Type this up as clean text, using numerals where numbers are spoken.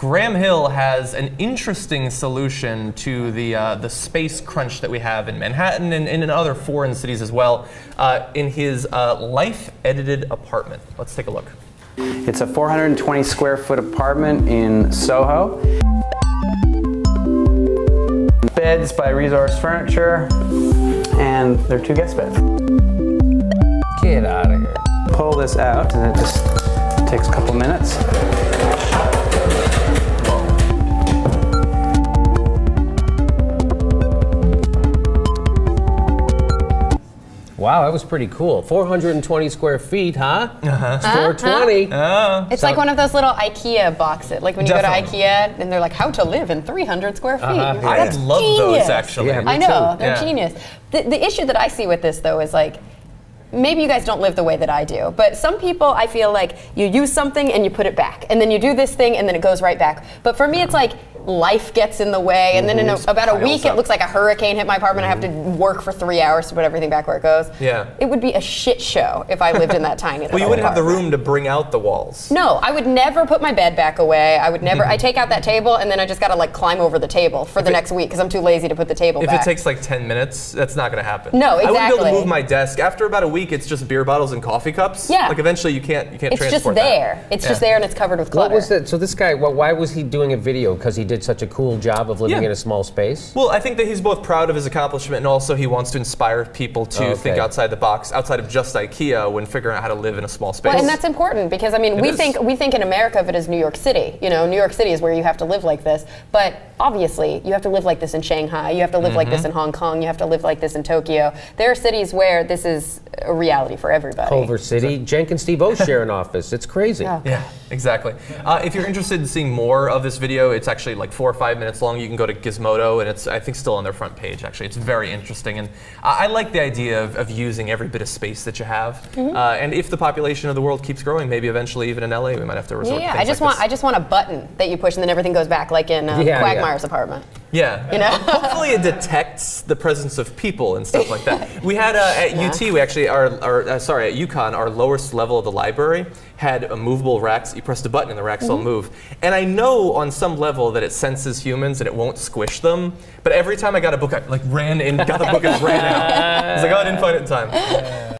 Graham Hill has an interesting solution to the space crunch that we have in Manhattan and in other foreign cities as well in his life-edited apartment. Let's take a look. It's a 420 square foot apartment in Soho. Beds by Resource Furniture, and they're 2 guest beds. Get out of here. Pull this out, and it just takes a couple minutes. Wow, that was pretty cool. 420 square feet, huh? It's 420. It's like one of those little IKEA boxes. Like when you go to IKEA and they're like, how to live in 300 square feet. I love those, actually. Yeah, I know, too. they're genius. The issue that I see with this, though, is like, maybe you guys don't live the way that I do, but some people, I feel like you use something and you put it back, and then you do this thing and then it goes right back. But for me, it's like life gets in the way, and then in about a week, it looks like a hurricane hit my apartment. I have to work for 3 hours to put everything back where it goes. Yeah. It would be a shit show if I lived in that tiny little Well, you wouldn't have the apartment. room to bring out the walls. No, I would never put my bed back away. I would never, I take out that table and then I just gotta like climb over the table for the next week because I'm too lazy to put the table back. If it takes like 10 minutes, that's not gonna happen. No, exactly. I wouldn't be able to move my desk. After about a week, it's just beer bottles and coffee cups. Yeah. Like eventually you can't It's transport just there. that. It's just there and it's covered with clutter. What was that? So this guy, why was he doing a video? Because he did such a cool job of living Yeah. in a small space? Well, I think that he's both proud of his accomplishment and also he wants to inspire people to think outside the box, outside of just IKEA when figuring out how to live in a small space. Well, and that's important because I mean, we think in America of it as New York City. You know, New York City is where you have to live like this. But obviously, you have to live like this in Shanghai. You have to live like this in Hong Kong. You have to live like this in Tokyo. There are cities where this is a reality for everybody. Culver City, Cenk and Steve O share an office. It's crazy. Yeah, exactly. If you're interested in seeing more of this video, it's actually like 4 or 5 minutes long. You can go to Gizmodo, and it's, I think, still on their front page, actually. It's very interesting, and I like the idea of using every bit of space that you have. And if the population of the world keeps growing, maybe eventually even in LA, we might have to resort to things I just want a button that you push and then everything goes back, like in Quagmire's apartment. Yeah. You know? Hopefully it detects the presence of people and stuff like that. We had at UT, we actually, at UConn, our lowest level of the library had movable racks. You pressed a button and the racks all move. And I know on some level that it senses humans and it won't squish them. But every time I got a book, I like ran in, got the book and ran out. I was like, oh, I didn't find it in time.